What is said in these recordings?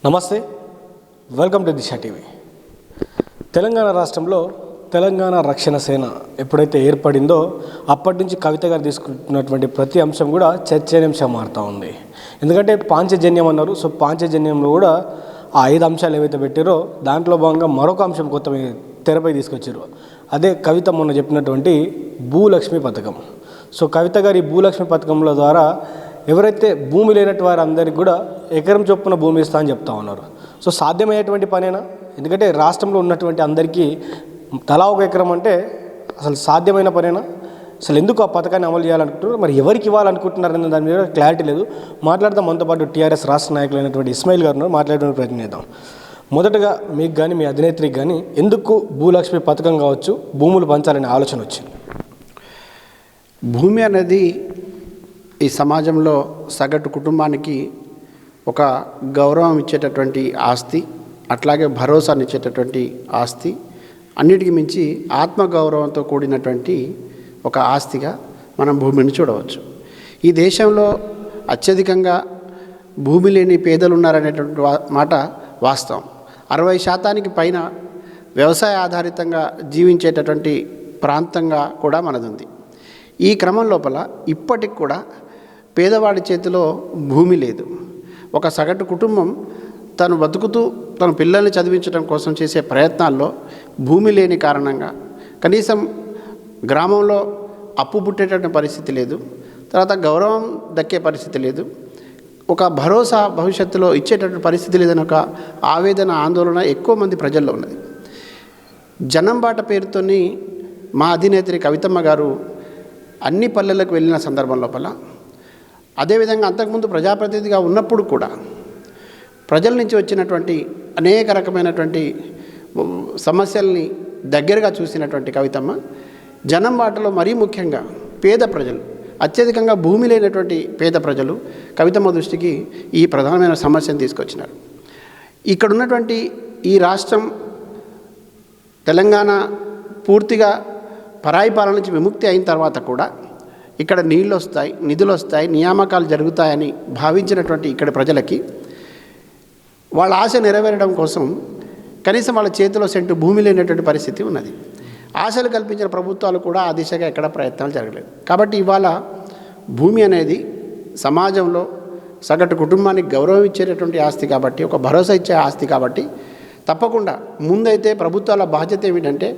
నమస్తే, welcome to Disha TV. Telangana రాష్ట్రంలో తెలంగాణ రక్షణ సేన ఎప్పుడైతే ఏర్పడిందో అప్పటి నుంచి కవిత గారు తీసుకుంటున్నటువంటి ప్రతి అంశం కూడా చర్చనీయాంశం మారుతూ ఉంది. ఎందుకంటే పాంచజన్యం అన్నారు. సో పాంచజన్యంలో కూడా ఆ 5 అంశాలు ఏవైతే పెట్టారో దాంట్లో భాగంగా మరొక అంశం కొత్త తెరపై తీసుకొచ్చారు. అదే కవిత మొన్న చెప్పినటువంటి భూలక్ష్మి పథకం. సో కవిత గారి భూలక్ష్మి పథకంలో ద్వారా ఎవరైతే భూమి లేనట్టు వారందరికీ కూడా ఎకరం చొప్పున భూమి ఇస్తా అని చెప్తా ఉన్నారు. సో సాధ్యమయ్యేటువంటి పనేనా? ఎందుకంటే రాష్ట్రంలో ఉన్నటువంటి అందరికీ తలా ఒక ఎకరం అంటే అసలు సాధ్యమైన పనేనా? అసలు ఎందుకు ఆ పథకాన్ని అమలు చేయాలనుకుంటున్నారు, మరి ఎవరికి ఇవ్వాలనుకుంటున్నారనే దాని మీద క్లారిటీ లేదు. మాట్లాడదాం. మనతో పాటు టీఆర్ఎస్ రాష్ట్ర నాయకులైనటువంటి ఇస్మాయిల్ గారు మాట్లాడే ప్రయత్నం చేద్దాం. మొదటగా మీకు కానీ మీ అధినేత్రికి కానీ ఎందుకు భూలక్ష్మి పథకం కావచ్చు భూములు పంచాలనే ఆలోచన వచ్చింది? భూమి అనేది ఈ సమాజంలో సగటు కుటుంబానికి ఒక గౌరవం ఇచ్చేటటువంటి ఆస్తి, అట్లాగే భరోసానిచ్చేటటువంటి ఆస్తి, అన్నిటికీ మించి ఆత్మగౌరవంతో కూడినటువంటి ఒక ఆస్తిగా మనం భూమిని చూడవచ్చు. ఈ దేశంలో అత్యధికంగా భూమి లేని పేదలు ఉన్నారనేటువంటి మాట వాస్తవం. 60% పైన వ్యవసాయ ఆధారితంగా జీవించేటటువంటి ప్రాంతంగా కూడా మనది ఉంది. ఈ క్రమం లోపల ఇప్పటికి కూడా పేదవాడి చేతిలో భూమి లేదు. ఒక సగటు కుటుంబం తను బతుకుతూ తన పిల్లల్ని చదివించడం కోసం చేసే ప్రయత్నాల్లో భూమి లేని కారణంగా కనీసం గ్రామంలో అప్పు పుట్టేటటువంటి పరిస్థితి లేదు, తర్వాత గౌరవం దక్కే పరిస్థితి లేదు, ఒక భరోసా భవిష్యత్తులో ఇచ్చేటటువంటి పరిస్థితి లేదని ఒక ఆవేదన ఆందోళన ఎక్కువ మంది ప్రజల్లో ఉన్నది. జనం బాట పేరుతోని మా అధినేత్రి కవితమ్మ గారు అన్ని పల్లెలకు వెళ్ళిన సందర్భం లోపల, అదేవిధంగా అంతకుముందు ప్రజాప్రతినిధిగా ఉన్నప్పుడు కూడా ప్రజల నుంచి వచ్చినటువంటి అనేక రకమైనటువంటి సమస్యల్ని దగ్గరగా చూసినటువంటి కవితమ్మ జనం బాటలో మరీ ముఖ్యంగా పేద ప్రజలు, అత్యధికంగా భూమి లేనటువంటి పేద ప్రజలు కవితమ్మ దృష్టికి ఈ ప్రధానమైన సమస్యను తీసుకొచ్చినారు. ఇక్కడ ఉన్నటువంటి ఈ రాష్ట్రం తెలంగాణ పూర్తిగా పరాయి పాలన నుంచి విముక్తి అయిన తర్వాత కూడా ఇక్కడ నీళ్ళు వస్తాయి, నిధులు వస్తాయి, నియామకాలు జరుగుతాయని భావించినటువంటి ఇక్కడ ప్రజలకి వాళ్ళ ఆశ నెరవేరడం కోసం కనీసం వాళ్ళ చేతిలో సెంటు భూమి లేనటువంటి పరిస్థితి ఉన్నది. ఆశలు కల్పించిన ప్రభుత్వాలు కూడా ఆ దిశగా ఎక్కడ ప్రయత్నాలు జరగలేదు. కాబట్టి ఇవాళ భూమి అనేది సమాజంలో సగటు కుటుంబానికి గౌరవం ఇచ్చేటటువంటి ఆస్తి కాబట్టి, ఒక భరోసా ఇచ్చే ఆస్తి కాబట్టి తప్పకుండా ముందైతే ప్రభుత్వాల బాధ్యత ఏమిటంటే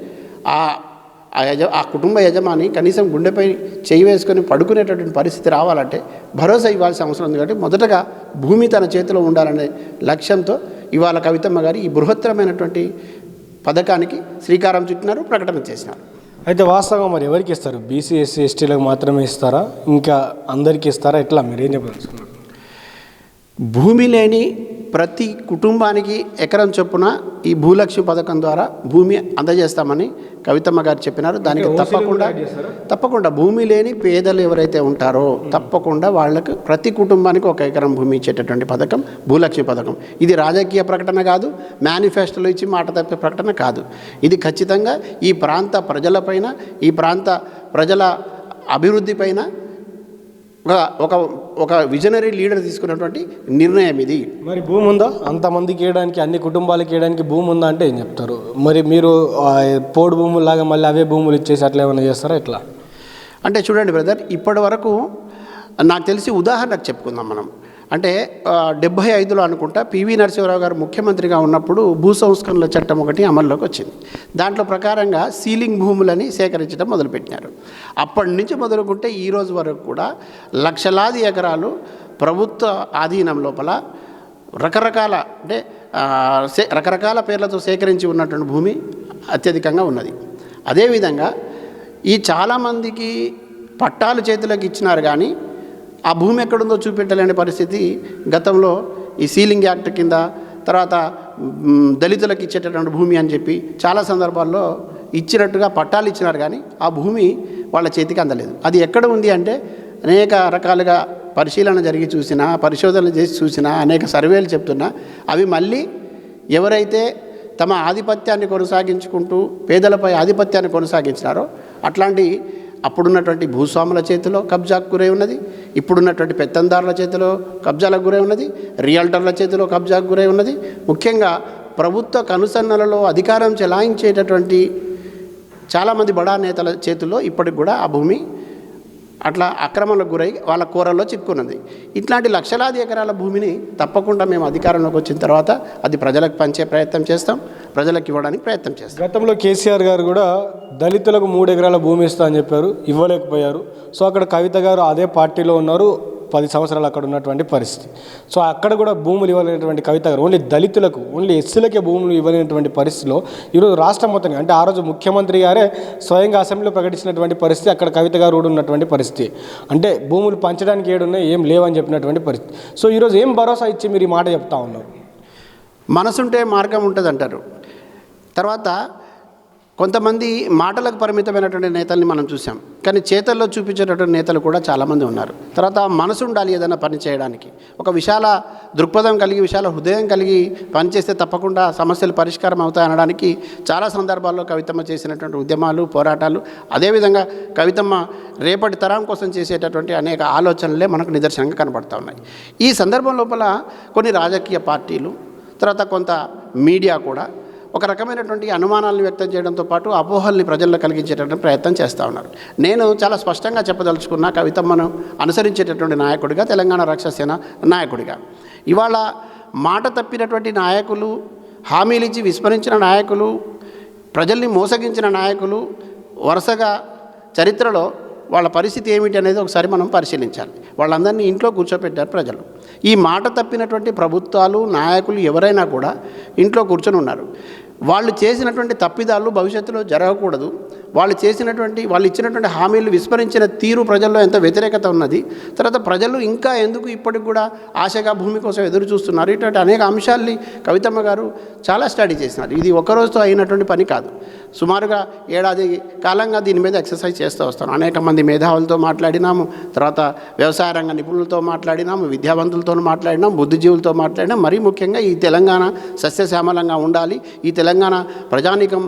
ఆ కుటుంబ యజమాని కనీసం గుండెపై చేయి వేసుకొని పడుకునేటటువంటి పరిస్థితి రావాలంటే భరోసా ఇవ్వాల్సిన అవసరం ఉంది. కాబట్టి మొదటగా భూమి తన చేతిలో ఉండాలనే లక్ష్యంతో ఇవాళ కవితమ్మ గారు ఈ బృహత్తరమైనటువంటి పథకానికి శ్రీకారం చుట్టినారు, ప్రకటన చేసినారు. అయితే వాస్తవంగా మరి ఎవరికి ఇస్తారు? బీసీ, ఎస్సీ, ఎస్టీలకు మాత్రమే ఇస్తారా, ఇంకా అందరికీ ఇస్తారా? ఎట్లా మీరేం చెప్పదలుచుకున్నారు? భూమి లేని ప్రతి కుటుంబానికి ఎకరం చొప్పున ఈ భూలక్ష్మి పథకం ద్వారా భూమి అందజేస్తామని కవితమ్మ గారు చెప్పినారు. దానికి తప్పకుండా భూమి లేని పేదలు ఎవరైతే ఉంటారో తప్పకుండా వాళ్ళకు ప్రతి కుటుంబానికి 1 ఎకరం భూమి ఇచ్చేటటువంటి పథకం భూలక్ష్మి పథకం. ఇది రాజకీయ ప్రకటన కాదు, మేనిఫెస్టోలో ఇచ్చి మాట తప్పే ప్రకటన కాదు. ఇది ఖచ్చితంగా ఈ ప్రాంత ప్రజలపైన, ఈ ప్రాంత ప్రజల అభివృద్ధి పైన ఒక విజనరీ లీడర్ తీసుకున్నటువంటి నిర్ణయం ఇది. మరి భూమి ఉందా? అంతమందికి వేయడానికి, అన్ని కుటుంబాలకి వేయడానికి భూమి ఉందా అంటే ఏం చెప్తారు? మరి మీరు పోడు భూములాగా మళ్ళీ అవే భూములు ఇచ్చేసి అట్లా ఏమైనా చేస్తారా? ఎట్లా అంటే చూడండి బ్రదర్, ఇప్పటి వరకు నాకు తెలిసి ఉదాహరణకు చెప్పుకుందాం మనం. అంటే 75లో అనుకుంటా పివి నరసింహారావు గారు ముఖ్యమంత్రిగా ఉన్నప్పుడు భూ సంస్కరణల చట్టం ఒకటి అమల్లోకి వచ్చింది. దాంట్లో ప్రకారంగా సీలింగ్ భూములని సేకరించడం మొదలుపెట్టినారు. అప్పటి నుంచి మొదలుకుంటే ఈ రోజు వరకు కూడా లక్షలాది ఎకరాలు ప్రభుత్వ ఆధీనం లోపల రకరకాల పేర్లతో సేకరించి ఉన్నటువంటి భూమి అత్యధికంగా ఉన్నది. అదేవిధంగా ఈ చాలామందికి పట్టాలు చేతులకు ఇచ్చినారు, కానీ ఆ భూమి ఎక్కడుందో చూపెట్టలేని పరిస్థితి గతంలో ఈ సీలింగ్ యాక్ట్ కింద, తర్వాత దళితులకు ఇచ్చేటటువంటి భూమి అని చెప్పి చాలా సందర్భాల్లో ఇచ్చినట్టుగా పట్టాలు ఇచ్చినారు, కానీ ఆ భూమి వాళ్ళ చేతికి అందలేదు. అది ఎక్కడ ఉంది అంటే అనేక రకాలుగా పరిశీలన జరిగి చూసినా, పరిశోధనలు చేసి చూసినా, అనేక సర్వేలు చెప్తున్నా అవి మళ్ళీ ఎవరైతే తమ ఆధిపత్యాన్ని కొనసాగించుకుంటూ పేదలపై ఆధిపత్యాన్ని కొనసాగించినారో అట్లాంటి అప్పుడున్నటువంటి భూస్వాముల చేతిలో కబ్జాకు గురై ఉన్నది. ఇప్పుడున్నటువంటి పెత్తందారుల చేతిలో కబ్జాలకు గురై ఉన్నది, రియల్టర్ల చేతిలో కబ్జాకు గురై ఉన్నది. ముఖ్యంగా ప్రభుత్వ కనుసన్నలలో అధికారం చెలాయించేటటువంటి చాలామంది బడా నేతల చేతుల్లో ఇప్పటికి కూడా ఆ భూమి అట్లా అక్రమాలకు గురై వాళ్ళ కూరల్లో చిక్కున్నది. ఇట్లాంటి లక్షలాది ఎకరాల భూమిని తప్పకుండా మేము అధికారంలోకి వచ్చిన తర్వాత అది ప్రజలకు పంచే ప్రయత్నం చేస్తాం, ప్రజలకు ఇవ్వడానికి ప్రయత్నం చేస్తాం. గతంలో కేసీఆర్ గారు కూడా దళితులకు 3 ఎకరాల భూమి ఇస్తా అని చెప్పారు, ఇవ్వలేకపోయారు. సో అక్కడ కవిత గారు అదే పార్టీలో ఉన్నారు, 10 సంవత్సరాలు అక్కడ ఉన్నటువంటి పరిస్థితి. సో అక్కడ కూడా భూములు ఇవ్వలేనటువంటి కవిత గారు ఓన్లీ దళితులకు, ఓన్లీ ఎస్సీలకే భూములు ఇవ్వలేనటువంటి పరిస్థితిలో ఈరోజు రాష్ట్రం మొత్తం అంటే ఆ రోజు ముఖ్యమంత్రి గారే స్వయంగా అసెంబ్లీలో ప్రకటించినటువంటి పరిస్థితి, అక్కడ కవిత గారు కూడా ఉన్నటువంటి పరిస్థితి. అంటే భూములు పంచడానికి ఏడున్నాయి, ఏం లేవని చెప్పినటువంటి పరిస్థితి. సో ఈరోజు ఏం భరోసా ఇచ్చి మీరు ఈ మాట చెప్తా ఉన్నారు? మనసుంటే మార్గం ఉంటుంది అంటారు. తర్వాత కొంతమంది మాటలకు పరిమితమైనటువంటి నేతల్ని మనం చూసాం, కానీ చేతల్లో చూపించేటటువంటి నేతలు కూడా చాలామంది ఉన్నారు. తర్వాత మనసు ఉండాలి ఏదైనా పని చేయడానికి. ఒక విశాల దృక్పథం కలిగి, విశాల హృదయం కలిగి పనిచేస్తే తప్పకుండా సమస్యలు పరిష్కారం అవుతాయి అనడానికి చాలా సందర్భాల్లో కవితమ్మ చేసినటువంటి ఉద్యమాలు, పోరాటాలు, అదేవిధంగా కవితమ్మ రేపటి తరం కోసం చేసేటటువంటి అనేక ఆలోచనలే మనకు నిదర్శనంగా కనబడుతూ ఉన్నాయి. ఈ సందర్భం లోపల కొన్ని రాజకీయ పార్టీలు, తర్వాత కొంత మీడియా కూడా ఒక రకమైనటువంటి అనుమానాలను వ్యక్తం చేయడంతో పాటు అపోహల్ని ప్రజల్లో కలిగించేటటువంటి ప్రయత్నం చేస్తూ ఉన్నారు. నేను చాలా స్పష్టంగా చెప్పదలుచుకున్న కవితమ్మను అనుసరించేటటువంటి నాయకుడిగా, తెలంగాణ రక్షణ సేన నాయకుడిగా, ఇవాళ మాట తప్పినటువంటి నాయకులు, హామీలు ఇచ్చి విస్మరించిన నాయకులు, ప్రజల్ని మోసగించిన నాయకులు వరుసగా చరిత్రలో వాళ్ళ పరిస్థితి ఏమిటి అనేది ఒకసారి మనం పరిశీలించాలి. వాళ్ళందరినీ ఇంట్లో కూర్చోపెట్టారు ప్రజలు. ఈ మాట తప్పినటువంటి ప్రభుత్వాలు, నాయకులు ఎవరైనా కూడా ఇంట్లో కూర్చొని ఉన్నారు. వాళ్ళు చేసినటువంటి తప్పిదాలు భవిష్యత్తులో జరగకూడదు. వాళ్ళు ఇచ్చినటువంటి హామీలు విస్మరించిన తీరు ప్రజల్లో ఎంత వ్యతిరేకత ఉన్నది, తర్వాత ప్రజలు ఇంకా ఎందుకు ఇప్పటికి కూడా ఆశగా భూమి కోసం ఎదురు చూస్తున్నారు, ఇటువంటి అనేక అంశాల్ని కవితమ్మ గారు చాలా స్టడీ చేసినారు. ఇది ఒకరోజుతో అయినటువంటి పని కాదు. సుమారుగా 1 ఏడాది కాలంగా దీని మీద ఎక్సర్సైజ్ చేస్తూ వస్తాను. అనేక మంది మేధావులతో మాట్లాడినాము, తర్వాత వ్యవసాయ రంగ నిపుణులతో మాట్లాడినాము, విద్యావంతులతో మాట్లాడినాం, బుద్ధిజీవులతో మాట్లాడినాం. మరీ ముఖ్యంగా ఈ తెలంగాణ సస్యశ్యామలంగా ఉండాలి, ఈ తెలంగాణ ప్రజానీకం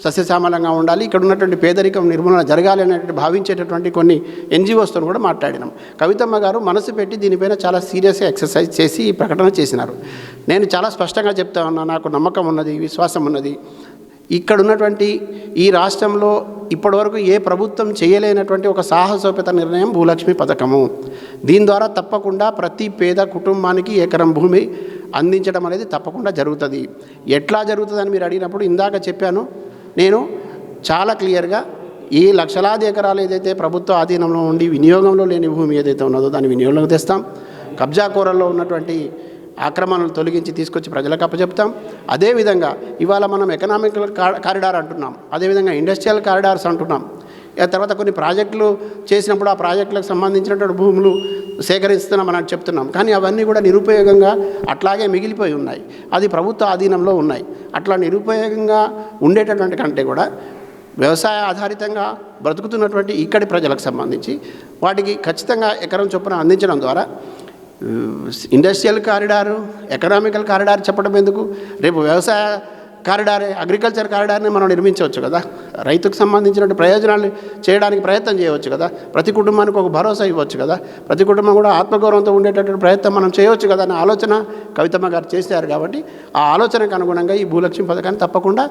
సస్యశ్యామలంగా ఉండాలి, ఇక్కడ ఉన్నటువంటి పేదరికం నిర్మూలన జరగాలి అనేటువంటి భావించేటటువంటి కొన్ని NGOస్తో కూడా మాట్లాడినాం. కవితమ్మ గారు మనసు పెట్టి దీనిపైన చాలా సీరియస్గా ఎక్సర్సైజ్ చేసి ఈ ప్రకటన చేసినారు. నేను చాలా స్పష్టంగా చెప్తా ఉన్నా, నాకు నమ్మకం ఉన్నది, విశ్వాసం ఉన్నది. ఇక్కడ ఉన్నటువంటి ఈ రాష్ట్రంలో ఇప్పటివరకు ఏ ప్రభుత్వం చేయలేనటువంటి ఒక సాహసోపేత నిర్ణయం భూలక్ష్మి పథకము. దీని ద్వారా తప్పకుండా ప్రతి పేద కుటుంబానికి ఎకరం భూమి అందించడం అనేది తప్పకుండా జరుగుతుంది. ఎట్లా జరుగుతుందని మీరు అడిగినప్పుడు ఇందాక చెప్పాను. నేను చాలా క్లియర్గా ఈ లక్షలాది ఎకరాలు ఏదైతే ప్రభుత్వ ఆధీనంలో ఉండి వినియోగంలో లేని భూమి ఏదైతే ఉన్నదో దాన్ని వినియోగంలోకి తెస్తాం. కబ్జా కోరల్లో ఉన్నటువంటి ఆక్రమణలు తొలగించి తీసుకొచ్చి ప్రజలకు అప్పచెప్తాం. అదేవిధంగా ఇవాళ మనం ఎకనామికల్ కారిడార్ అంటున్నాం, అదేవిధంగా ఇండస్ట్రియల్ కారిడార్స్ అంటున్నాం. తర్వాత కొన్ని ప్రాజెక్టులు చేసినప్పుడు ఆ ప్రాజెక్టులకు సంబంధించినటువంటి భూములు సేకరిస్తున్నామని చెప్తున్నాం. కానీ అవన్నీ కూడా నిరుపయోగంగా అట్లాగే మిగిలిపోయి ఉన్నాయి, అది ప్రభుత్వ ఆధీనంలో ఉన్నాయి. అట్లా నిరుపయోగంగా ఉండేటటువంటి కంటే కూడా వ్యవసాయ ఆధారితంగా బ్రతుకుతున్నటువంటి ఇక్కడి ప్రజలకు సంబంధించి వాటికి ఖచ్చితంగా ఎకరం చొప్పున అందించడం ద్వారా ఇండస్ట్రియల్ కారిడారు, ఎకనామికల్ కారిడార్ చెప్పడం ఎందుకు, రేపు వ్యవసాయ కారిడారే, అగ్రికల్చర్ కారిడార్ని మనం నిర్మించవచ్చు కదా, రైతుకు సంబంధించినటువంటి ప్రయోజనాలు చేయడానికి ప్రయత్నం చేయవచ్చు కదా, ప్రతి కుటుంబానికి ఒక భరోసా ఇవ్వచ్చు కదా, ప్రతి కుటుంబం కూడా ఆత్మగౌరవంతో ఉండేటటువంటి ప్రయత్నం మనం చేయవచ్చు కదా అనే ఆలోచన కవితమ్మ గారు చేశారు. కాబట్టి ఆ ఆలోచనకు అనుగుణంగా ఈ భూలక్ష్మి పథకాన్ని తప్పకుండా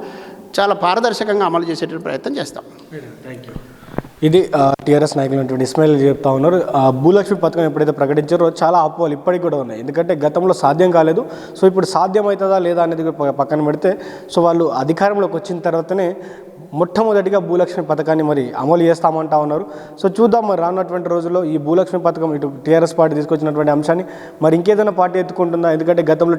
చాలా పారదర్శకంగా అమలు చేసేటువంటి ప్రయత్నం చేస్తాం. Thank you. ఇది టీఆర్ఎస్ నాయకులైనటువంటి ఇస్మాయిల్ చెప్తా ఉన్నారు. భూలక్ష్మి పథకం ఎప్పుడైతే ప్రకటించారో చాలా అపోహలు ఇప్పటికి కూడా ఉన్నాయి. ఎందుకంటే గతంలో సాధ్యం కాలేదు. సో ఇప్పుడు సాధ్యమవుతుందా లేదా అనేది పక్కన పెడితే, సో వాళ్ళు అధికారంలోకి వచ్చిన తర్వాతనే మొట్టమొదటిగా భూలక్ష్మి పథకాన్ని మరి అమలు చేస్తామంటా ఉన్నారు. సో చూద్దాం మరి రానున్నటువంటి రోజుల్లో ఈ భూలక్ష్మి పథకం ఇటు టీఆర్ఎస్ పార్టీ తీసుకొచ్చినటువంటి అంశాన్ని మరి ఇంకేదైనా పార్టీ ఎత్తుకుంటుందా? ఎందుకంటే గతంలో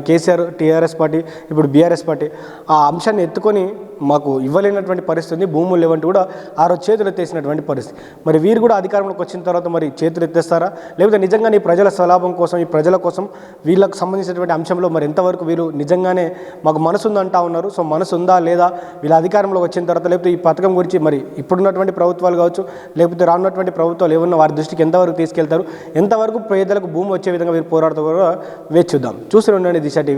కేసీఆర్ టీఆర్ఎస్ పార్టీ, ఇప్పుడు బీఆర్ఎస్ పార్టీ ఆ అంశాన్ని ఎత్తుకొని మాకు ఇవ్వలేనటువంటి పరిస్థితి, భూములు లేవంటూ కూడా ఆ రోజు చేతులు ఎత్తేసినటువంటి పరిస్థితి. మరి వీరు కూడా అధికారంలోకి వచ్చిన తర్వాత మరి చేతులు ఎత్తేస్తారా, లేకపోతే నిజంగానే ఈ ప్రజల స్వలాభం కోసం, ఈ ప్రజల కోసం వీళ్ళకు సంబంధించినటువంటి అంశంలో మరి ఎంతవరకు వీరు నిజంగానే మాకు మనసు ఉందంటా ఉన్నారు. సో మనసు ఉందా లేదా వీళ్ళ అధికారంలోకి వచ్చిన తర్వాత, లేకపోతే ఈ పథకం గురించి మరి ఇప్పుడున్నటువంటి ప్రభుత్వాలు కావచ్చు, లేకపోతే రానున్నటువంటి ప్రభుత్వాలు ఏమన్నా వారి దృష్టికి ఎంతవరకు తీసుకెళ్తారు, ఎంతవరకు పేదలకు భూమి వచ్చే విధంగా వీరు పోరాడుతూ కూడా వేచి చూద్దాం. చూసి ఉండండి దిశ టీవీ.